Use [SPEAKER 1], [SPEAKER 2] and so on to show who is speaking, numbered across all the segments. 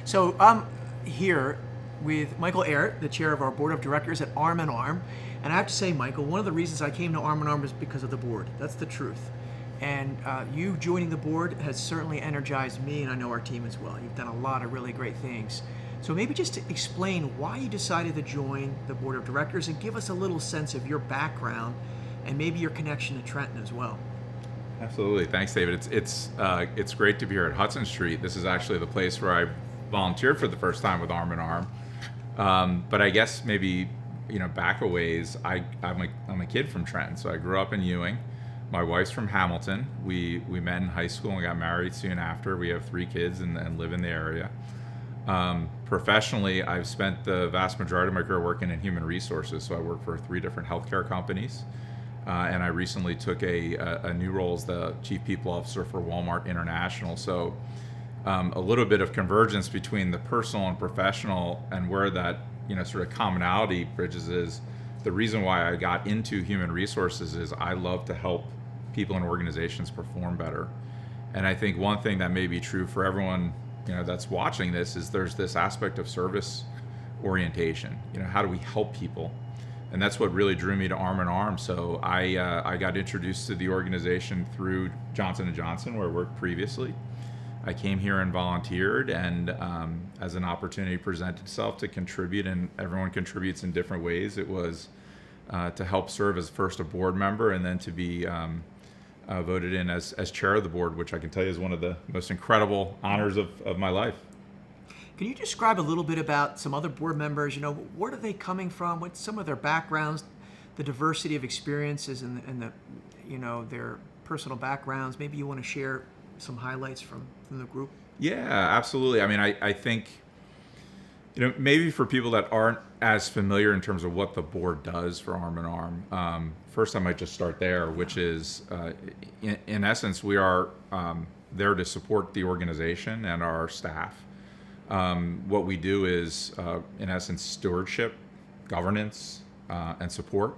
[SPEAKER 1] So I'm here with Michael Ehret, the chair of our board of directors at Arm in Arm. And I have to say, Michael, one of the reasons I came to Arm in Arm is because of the board. That's the truth. And you joining the board has certainly energized me, and I know our team as well. You've done a lot of really great things. So maybe just to explain why you decided to join the board of directors and give us a little sense of your background and maybe your connection to Trenton as well.
[SPEAKER 2] Absolutely. Thanks, David. It's great to be here at Hudson Street. This is actually the place where I volunteered for the first time with Arm in Arm. But I guess maybe back a ways. I'm a kid from Trenton, so I grew up in Ewing. My wife's from Hamilton. We met in high school and got married soon after. We have 3 kids and live in the area. Professionally, I've spent the vast majority of my career working in human resources. So I work for 3 different healthcare companies. And I recently took a new role as the Chief People Officer for Walmart International. So a little bit of convergence between the personal and professional, and where that sort of commonality bridges is the reason why I got into human resources is I love to help people and organizations perform better. And I think one thing that may be true for everyone that's watching this is there's this aspect of service orientation. How do we help people? And that's what really drew me to Arm in Arm. So I got introduced to the organization through Johnson & Johnson, where I worked previously. I came here and volunteered, and as an opportunity presented itself to contribute, and everyone contributes in different ways. It was to help serve as first a board member, and then to be voted in as chair of the board, which I can tell you is one of the most incredible honors of my life.
[SPEAKER 1] Can you describe a little bit about some other board members? Where are they coming from? What's some of their backgrounds, the diversity of experiences, and the their personal backgrounds? Maybe you want to share some highlights from the group.
[SPEAKER 2] Yeah, absolutely. I mean, I think maybe for people that aren't as familiar in terms of what the board does for Arm in Arm, first I might just start there, which is in essence we are there to support the organization and our staff. What we do is, in essence, stewardship, governance, and support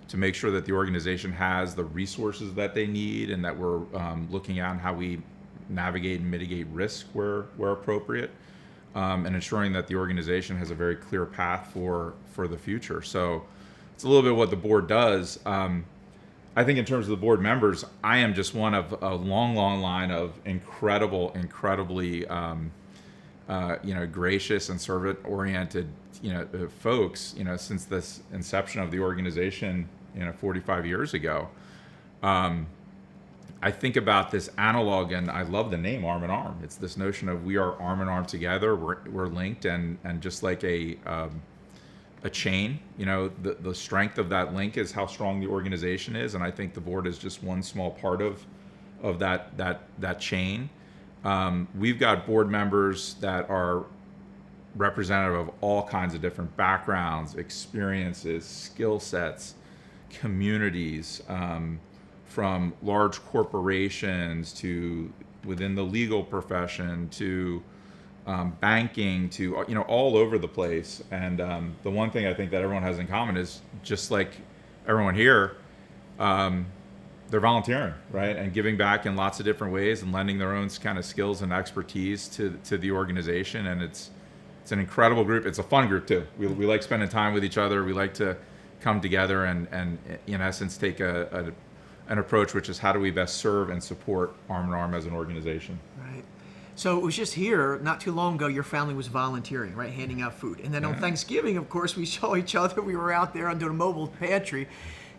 [SPEAKER 2] to make sure that the organization has the resources that they need, and that we're looking at how we navigate and mitigate risk where appropriate, and ensuring that the organization has a very clear path for the future. So it's a little bit what the board does. I think in terms of the board members, I am just one of a long line of incredibly gracious and servant-oriented, folks, since this inception of the organization, 45 years ago. I think about this analog, and I love the name Arm in Arm. It's this notion of we are arm in arm together. We're linked, and just like a chain, the strength of that link is how strong the organization is. And I think the board is just one small part of that chain. We've got board members that are representative of all kinds of different backgrounds, experiences, skill sets, communities, from large corporations to within the legal profession to banking to all over the place. And the one thing I think that everyone has in common is, just like everyone here, they're volunteering, right, and giving back in lots of different ways and lending their own kind of skills and expertise to the organization. And it's an incredible group. It's a fun group too. We like spending time with each other. We like to come together and in essence take an approach, which is how do we best serve and support Arm in Arm as an organization.
[SPEAKER 1] Right. So it was just here not too long ago, your family was volunteering, right, handing out food. And then on Thanksgiving, of course, we saw each other. We were out there under a mobile pantry.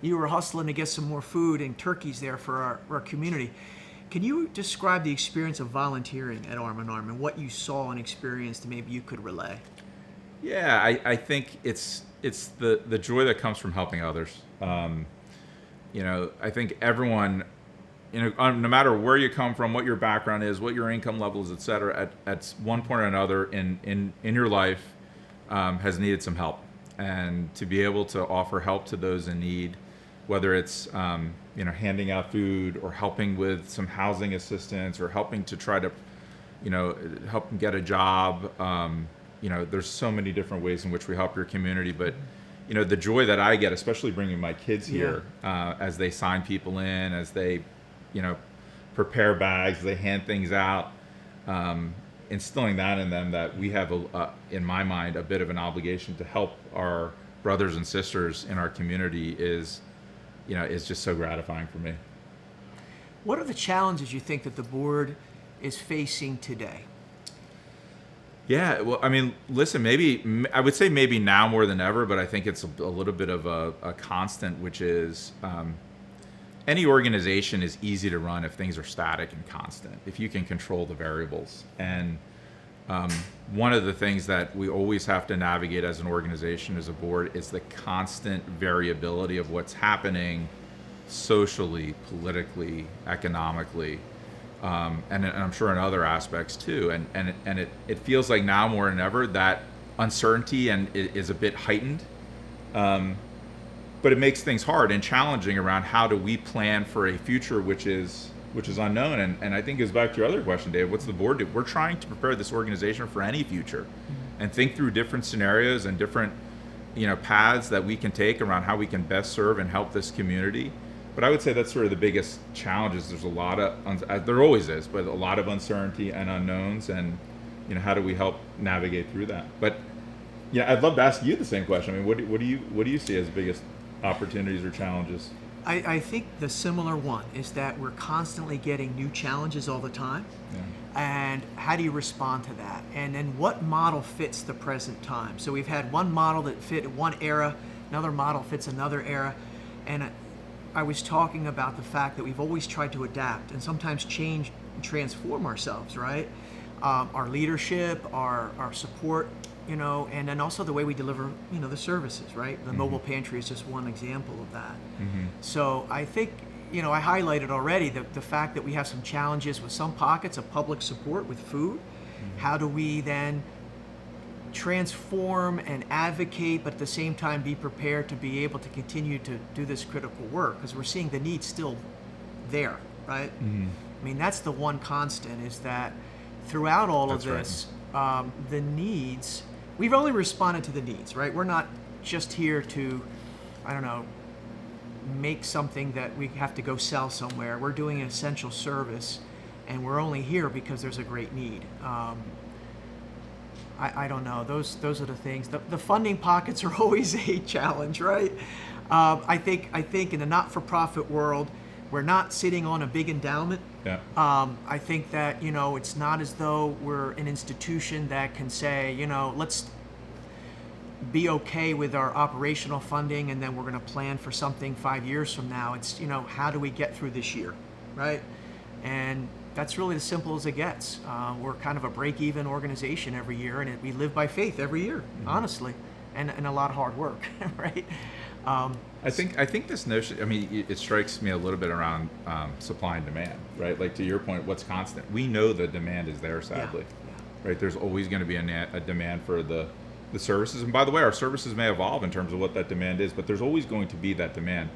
[SPEAKER 1] You were hustling to get some more food and turkeys there for our community. Can you describe the experience of volunteering at Arm in Arm and what you saw and experienced that maybe you could relay?
[SPEAKER 2] Yeah, I think it's the joy that comes from helping others. I think everyone, no matter where you come from, what your background is, what your income level is, et cetera, at one point or another in your life has needed some help. And to be able to offer help to those in need, whether it's handing out food or helping with some housing assistance or helping to try to help them get a job. There's so many different ways in which we help your community, but the joy that I get, especially bringing my kids here, as they sign people in, as they prepare bags, they hand things out. instilling that in them, that we have in my mind, a bit of an obligation to help our brothers and sisters in our community is just so gratifying for me.
[SPEAKER 1] What are the challenges you think that the board is facing today?
[SPEAKER 2] Yeah, well, I mean, listen, I would say maybe now more than ever, but I think it's a little bit of a constant, which is any organization is easy to run if things are static and constant, if you can control the variables. And one of the things that we always have to navigate as an organization, as a board, is the constant variability of what's happening socially, politically, economically, and I'm sure in other aspects too. And it feels like now more than ever that uncertainty is a bit heightened, but it makes things hard and challenging around how do we plan for a future which is unknown. And I think it goes back to your other question, Dave. What's the board do? We're trying to prepare this organization for any future, and think through different scenarios and different paths that we can take around how we can best serve and help this community. But I would say that's sort of the biggest challenge. Is there's a lot of there always is, but a lot of uncertainty and unknowns, and how do we help navigate through that? But yeah, I'd love to ask you the same question. I mean, what do you see as the biggest opportunities or challenges?
[SPEAKER 1] I think the similar one is that we're constantly getting new challenges all the time.
[SPEAKER 2] Yeah.
[SPEAKER 1] And how do you respond to that? And then what model fits the present time? So we've had one model that fit one era, another model fits another era. And I was talking about the fact that we've always tried to adapt and sometimes change and transform ourselves, right? Our leadership, our support, and then also the way we deliver, the services, right? The mobile pantry is just one example of that. So I think, I highlighted already the fact that we have some challenges with some pockets of public support with food. How do we then transform and advocate, but at the same time be prepared to be able to continue to do this critical work? Because we're seeing the need still there, right? I mean, that's the one constant, is that throughout all of this, the needs, we've only responded to the needs, right? We're not just here to, make something that we have to go sell somewhere. We're doing an essential service, and we're only here because there's a great need. I don't know. Those are the things. The funding pockets are always a challenge, right? I think in the not-for-profit world, we're not sitting on a big endowment.
[SPEAKER 2] Yeah.
[SPEAKER 1] I think that it's not as though we're an institution that can say let's be okay with our operational funding and then we're going to plan for something 5 years from now. It's how do we get through this year, right? And that's really as simple as it gets. We're kind of a break-even organization every year, and we live by faith every year, honestly, and a lot of hard work, right?
[SPEAKER 2] I think this notion, I mean, it strikes me a little bit around supply and demand, right? Like to your point, what's constant? We know the demand is there, sadly, right? There's always going to be a demand for the services. And by the way, our services may evolve in terms of what that demand is, but there's always going to be that demand.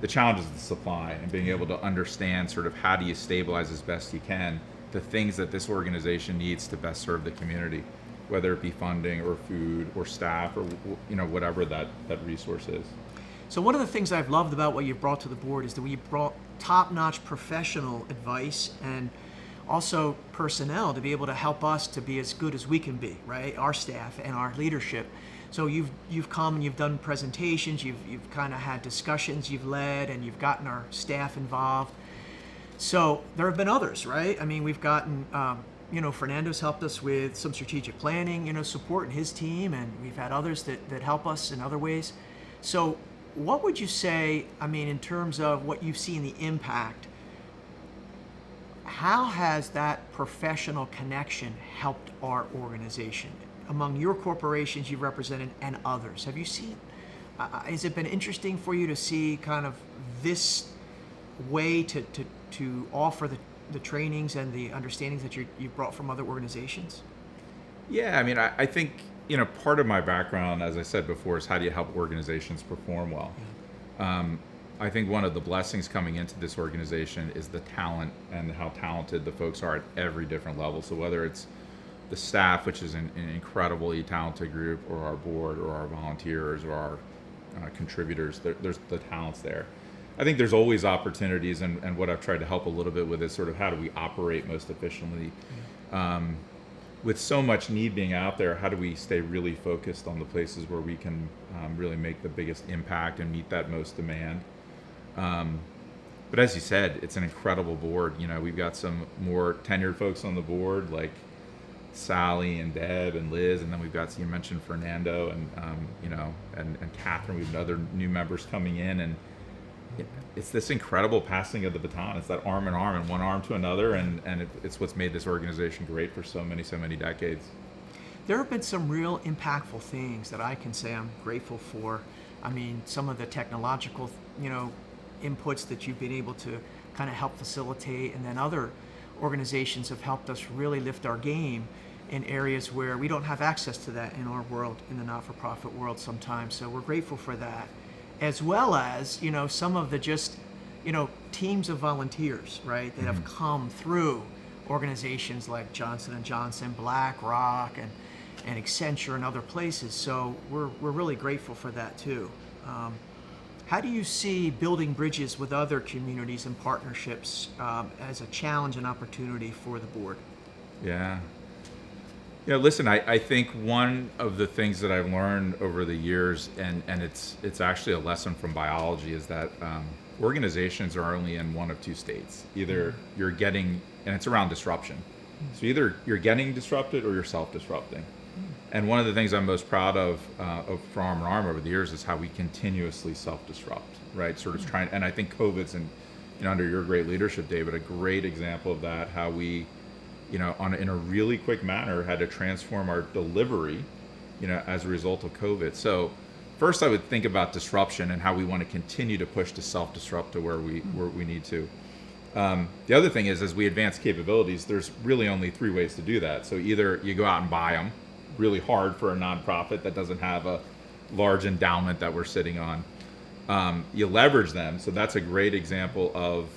[SPEAKER 2] The challenge is the supply, and being able to understand sort of how do you stabilize as best you can the things that this organization needs to best serve the community, whether it be funding or food or staff or whatever that resource is.
[SPEAKER 1] So one of the things I've loved about what you've brought to the board is that you've brought top-notch professional advice and also personnel to be able to help us to be as good as we can be, right? Our staff and our leadership. So you've come and you've done presentations, you've kind of had discussions you've led, and you've gotten our staff involved. So there have been others, right? I mean, we've gotten, Fernando's helped us with some strategic planning, support, and his team, and we've had others that help us in other ways. So what would you say, I mean, in terms of what you've seen the impact, how has that professional connection helped our organization among your corporations you've represented and others? Have you seen, has it been interesting for you to see kind of this way to offer the trainings and the understandings that you've brought from other organizations?
[SPEAKER 2] Yeah, I mean, I think, part of my background, as I said before, is how do you help organizations perform well? I think one of the blessings coming into this organization is the talent and how talented the folks are at every different level. So whether it's the staff, which is an incredibly talented group, or our board, or our volunteers, or our contributors, there's the talents there. I think there's always opportunities, and what I've tried to help a little bit with is sort of how do we operate most efficiently. with so much need being out there, how do we stay really focused on the places where we can really make the biggest impact and meet that most demand? But as you said, it's an incredible board. You know, we've got some more tenured folks on the board, like Sally and Deb and Liz, and then we've got, you mentioned Fernando and you know, and Catherine. We've got other new members coming in, and it's this incredible passing of the baton. It's that arm in arm and one arm to another, and it's what's made this organization great for so many decades.
[SPEAKER 1] There have been some real impactful things that I can say I'm grateful for. I mean, some of the technological, you know, inputs that you've been able to kind of help facilitate, and then other organizations have helped us really lift our game in areas where we don't have access to that in our world, in the not-for-profit world sometimes. So we're grateful for that, as well as, you know, some of the just, you know, teams of volunteers, right, that have come through organizations like Johnson & Johnson, BlackRock, and Accenture and other places. So we're really grateful for that too. How do you see building bridges with other communities and partnerships as a challenge and opportunity for the board?
[SPEAKER 2] Yeah. Yeah, listen, I think one of the things that I've learned over the years, and it's actually a lesson from biology, is that organizations are only in one of two states. Either you're getting, and it's around disruption. So either you're getting disrupted or you're self-disrupting. And one of the things I'm most proud of for Arm & Arm over the years is how we continuously self-disrupt, right? Sort of trying, and I think COVID's, and you know, under your great leadership, David, a great example of that, how we, you know, in a really quick manner had to transform our delivery, you know, as a result of COVID. So first I would think about disruption and how we want to continue to push to self-disrupt to where we need to. The other thing is, as we advance capabilities, there's really only three ways to do that. So either you go out and buy them, really hard for a nonprofit that doesn't have a large endowment that we're sitting on. You leverage them, so that's a great example of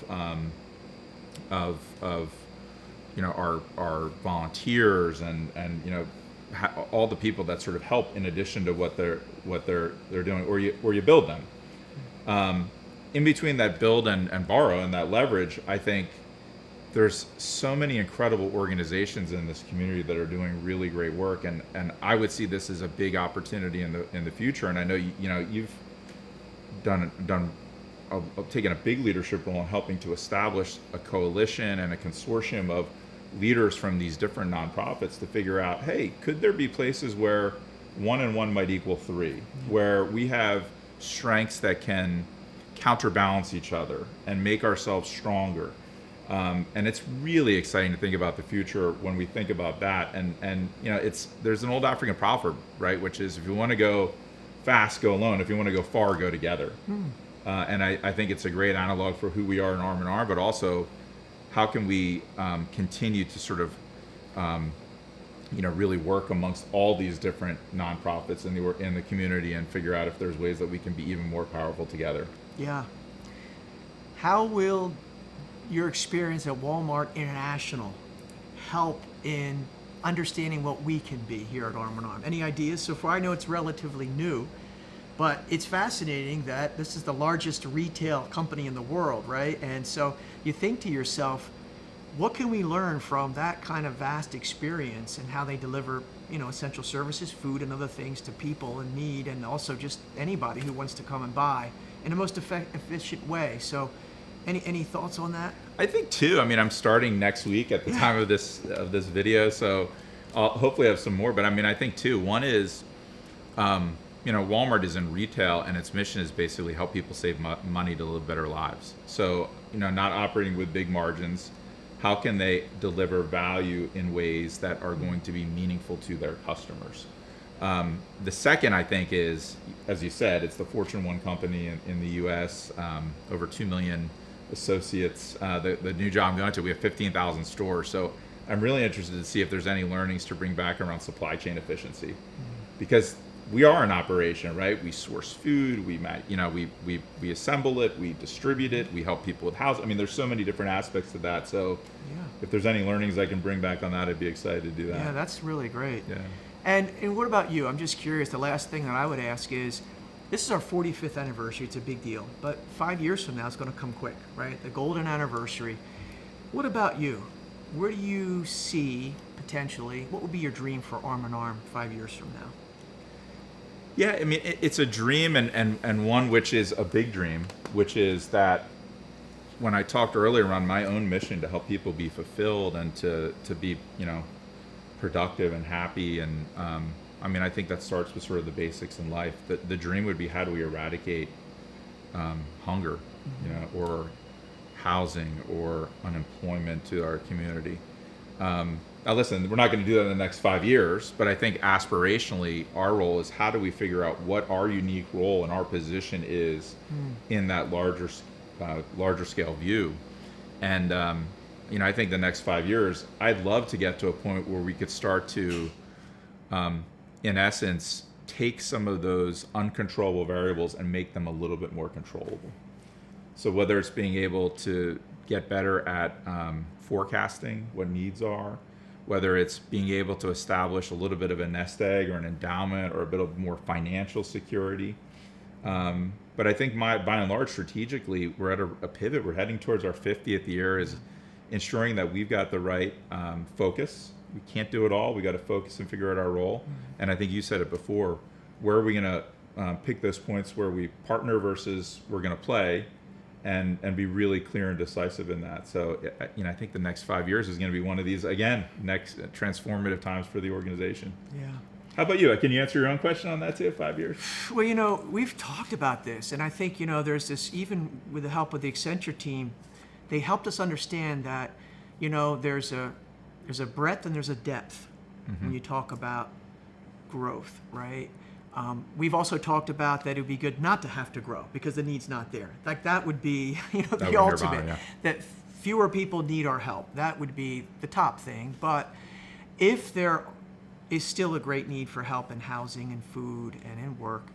[SPEAKER 2] you know, our volunteers and you know, all the people that sort of help in addition to what they're doing, or you build them. In between that build and borrow and that leverage, I think there's so many incredible organizations in this community that are doing really great work, and I would see this as a big opportunity in the future. And I know you know, you've taken a big leadership role in helping to establish a coalition and a consortium of leaders from these different nonprofits to figure out, hey, could there be places where 1 and 1 might equal 3, where we have strengths that can counterbalance each other and make ourselves stronger. And it's really exciting to think about the future when we think about that. And you know, there's an old African proverb, right, which is, if you want to go fast, go alone. If you want to go far, go together. And I think it's a great analog for who we are in Arm & Arm, but also how can we continue to sort of you know, really work amongst all these different nonprofits in the community and figure out if there's ways that we can be even more powerful together.
[SPEAKER 1] Yeah. How will your experience at Walmart International help in understanding what we can be here at Arm & Arm? Any ideas so far? I know it's relatively new, but it's fascinating that this is the largest retail company in the world, right? And so you think to yourself, what can we learn from that kind of vast experience and how they deliver, you know, essential services, food and other things to people in need, and also just anybody who wants to come and buy in the most efficient way. So any thoughts on that?
[SPEAKER 2] I think too, I mean, I'm starting next week at the time of this video, so I'll hopefully have some more. But I mean, I think too, one is, you know, Walmart is in retail, and its mission is basically help people save money to live better lives. So, you know, not operating with big margins, how can they deliver value in ways that are going to be meaningful to their customers? The second, I think, is, as you said, it's the Fortune 1 company in the U.S., over 2 million associates. The new job I'm going to, we have 15,000 stores. So I'm really interested to see if there's any learnings to bring back around supply chain efficiency, because we are an operation, right? We source food, we assemble it, we distribute it, we help people with housing. I mean, there's so many different aspects to that. So if there's any learnings I can bring back on that, I'd be excited to do that.
[SPEAKER 1] Yeah, that's really great.
[SPEAKER 2] Yeah.
[SPEAKER 1] And what about you? I'm just curious, the last thing that I would ask is, this is our 45th anniversary, it's a big deal, but 5 years from now it's going to come quick, right? The golden anniversary. What about you? Where do you see potentially, what would be your dream for Arm in Arm 5 years from now?
[SPEAKER 2] Yeah, I mean, it's a dream, and one which is a big dream, which is that when I talked earlier on my own mission to help people be fulfilled and to be, productive and happy, and I mean, I think that starts with sort of the basics in life. The dream would be, how do we eradicate hunger, or housing or unemployment to our community. Now, listen, we're not going to do that in the next 5 years, but I think aspirationally, our role is, how do we figure out what our unique role and our position is in that larger scale view. And I think the next 5 years, I'd love to get to a point where we could start to, in essence, take some of those uncontrollable variables and make them a little bit more controllable. So whether it's being able to get better at forecasting what needs are, whether it's being able to establish a little bit of a nest egg or an endowment or a bit of more financial security. But I think by and large, strategically, we're at a pivot. We're heading towards our 50th year, is ensuring that we've got the right focus. We can't do it all. We got to focus and figure out our role. And I think you said it before, where are we going to pick those points where we partner versus we're going to play, and be really clear and decisive in that. So, I think the next 5 years is going to be one of these, again, next transformative times for the organization.
[SPEAKER 1] Yeah.
[SPEAKER 2] How about you? Can you answer your own question on that too, 5 years?
[SPEAKER 1] Well, we've talked about this, and I think, there's this, even with the help of the Accenture team, they helped us understand that, there's a breadth and there's a depth when you talk about growth, right? We've also talked about that it would be good not to have to grow because the need's not there. Like, that would be, the ultimate.
[SPEAKER 2] Yeah.
[SPEAKER 1] That fewer people need our help. That would be the top thing. But if there is still a great need for help in housing and food and in work,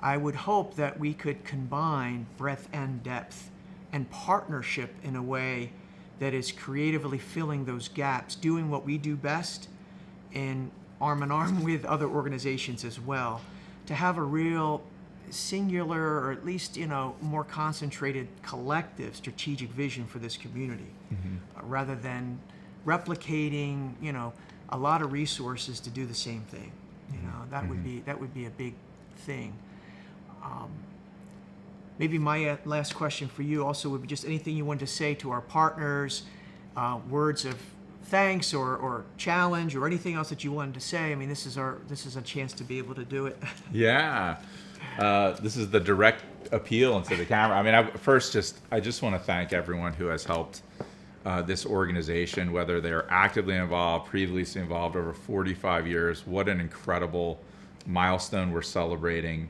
[SPEAKER 1] I would hope that we could combine breadth and depth and partnership in a way that is creatively filling those gaps, doing what we do best in Arm in Arm with other organizations as well, to have a real singular, or at least, more concentrated collective strategic vision for this community, rather than replicating, a lot of resources to do the same thing. That would be a big thing. Maybe my last question for you also would be just anything you wanted to say to our partners, words of thanks or challenge, or anything else that you wanted to say. I mean, this is a chance to be able to do it.
[SPEAKER 2] Yeah. This is the direct appeal into the camera. I mean, I just want to thank everyone who has helped this organization, whether they're actively involved, previously involved over 45 years. What an incredible milestone we're celebrating.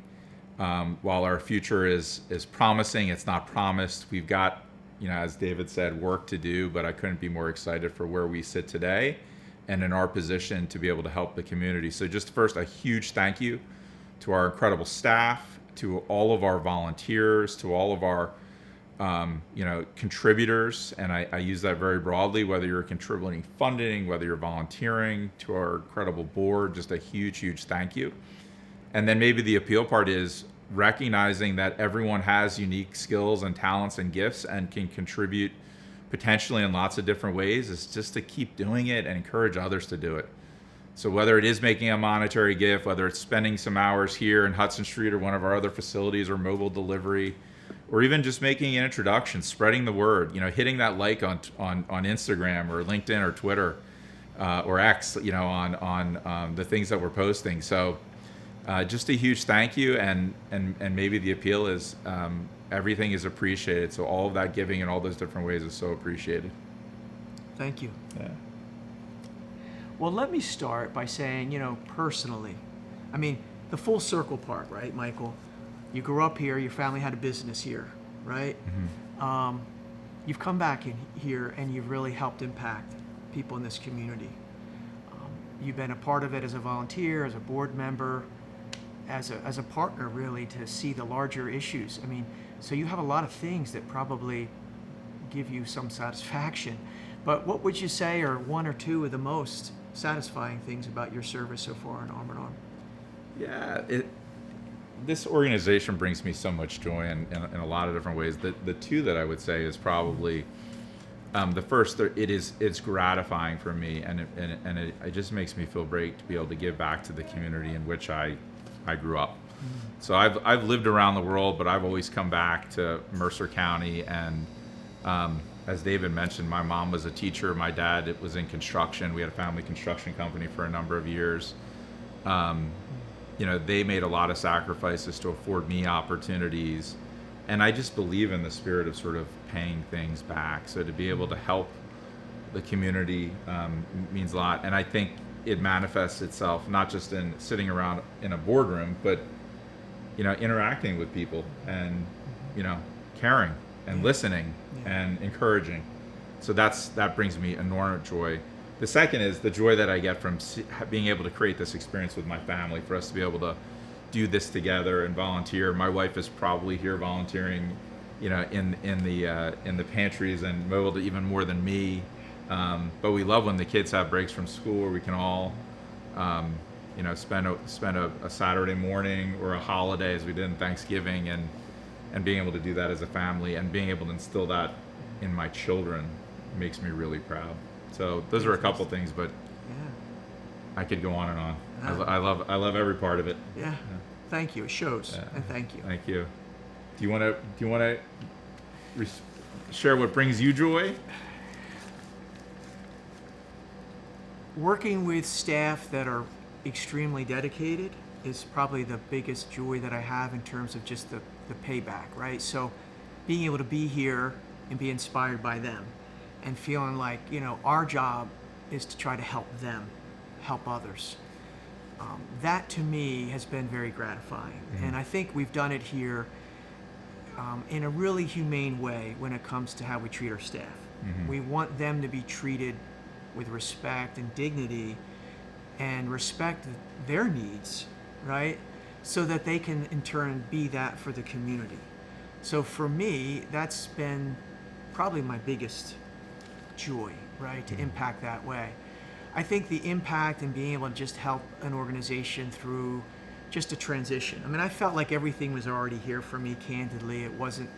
[SPEAKER 2] While our future is promising, it's not promised. We've got, as David said, work to do, but I couldn't be more excited for where we sit today and in our position to be able to help the community. So just first, a huge thank you to our incredible staff, to all of our volunteers, to all of our contributors, and I use that very broadly, whether you're contributing funding, whether you're volunteering, to our incredible board, just a huge, huge thank you. And then maybe the appeal part is recognizing that everyone has unique skills and talents and gifts and can contribute potentially in lots of different ways. It's just to keep doing it and encourage others to do it. So whether it is making a monetary gift, whether it's spending some hours here in Hudson Street or one of our other facilities, or mobile delivery, or even just making an introduction, spreading the word, hitting that like on Instagram or LinkedIn or Twitter or X, on the things that we're posting. So just a huge thank you, and maybe the appeal is everything is appreciated. So all of that giving in all those different ways is so appreciated.
[SPEAKER 1] Thank you.
[SPEAKER 2] Yeah.
[SPEAKER 1] Well, let me start by saying, personally, I mean, the full circle part, right, Michael? You grew up here, your family had a business here, right? You've come back in here and you've really helped impact people in this community. You've been a part of it as a volunteer, as a board member, as a partner, really, to see the larger issues. I mean, so you have a lot of things that probably give you some satisfaction. But what would you say are one or two of the most satisfying things about your service so far in Arm in Arm?
[SPEAKER 2] Yeah, this organization brings me so much joy in a lot of different ways. The two that I would say is probably The first, it's gratifying for me, and it just makes me feel great to be able to give back to the community in which I grew up. So I've lived around the world, but I've always come back to Mercer County. And as David mentioned, my mom was a teacher. My dad was in construction. We had a family construction company for a number of years. They made a lot of sacrifices to afford me opportunities. And I just believe in the spirit of sort of paying things back. So to be able to help the community means a lot. And I think it manifests itself not just in sitting around in a boardroom, but interacting with people and caring and listening and encouraging. So that brings me enormous joy. The second is the joy that I get from being able to create this experience with my family, for us to be able to do this together and volunteer. My wife is probably here volunteering, in the pantries and mobile even more than me. But we love when the kids have breaks from school where we can all, spend a Saturday morning or a holiday, as we did in Thanksgiving, and being able to do that as a family and being able to instill that in my children makes me really proud. So those are a couple things, but I could go on and on. I love every part of it.
[SPEAKER 1] Yeah. Thank you. It shows. And thank you.
[SPEAKER 2] Thank you. Do you want to share what brings you joy?
[SPEAKER 1] Working with staff that are extremely dedicated is probably the biggest joy that I have in terms of just the payback, right? So being able to be here and be inspired by them and feeling like, our job is to try to help them, help others. That to me has been very gratifying.
[SPEAKER 2] Mm-hmm.
[SPEAKER 1] And I think we've done it here in a really humane way when it comes to how we treat our staff.
[SPEAKER 2] Mm-hmm.
[SPEAKER 1] We want them to be treated with respect and dignity and respect their needs, right? So that they can in turn be that for the community. So for me, that's been probably my biggest joy, right? To impact that way. I think the impact and being able to just help an organization through just a transition. I mean, I felt like everything was already here for me, candidly. It wasn't,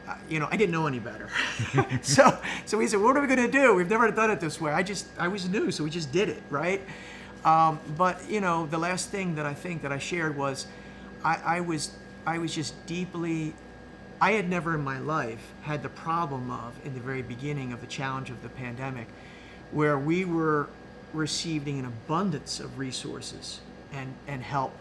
[SPEAKER 1] I didn't know any better. So we said, what are we going to do? We've never done it this way. I was new, so we just did it, right? But the last thing that I think that I shared was I was just deeply, I had never in my life had the problem of, in the very beginning of the challenge of the pandemic, where we were receiving an abundance of resources and help.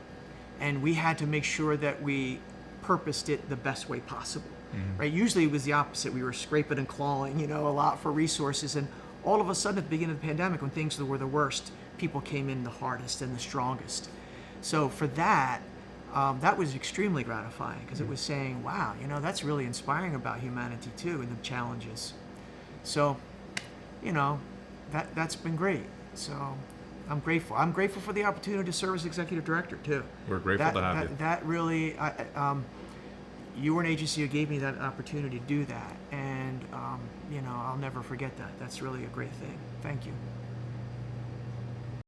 [SPEAKER 1] And we had to make sure that we purposed it the best way possible, right? Usually it was the opposite. We were scraping and clawing, a lot for resources. And all of a sudden at the beginning of the pandemic, when things were the worst, people came in the hardest and the strongest. So for that, that was extremely gratifying, because it was saying, wow, that's really inspiring about humanity too, and the challenges. So, that's been great. So I'm grateful. I'm grateful for the opportunity to serve as executive director too.
[SPEAKER 2] We're grateful to have you.
[SPEAKER 1] That really, you were an agency who gave me that opportunity to do that, and I'll never forget that. That's really a great thing. Thank you.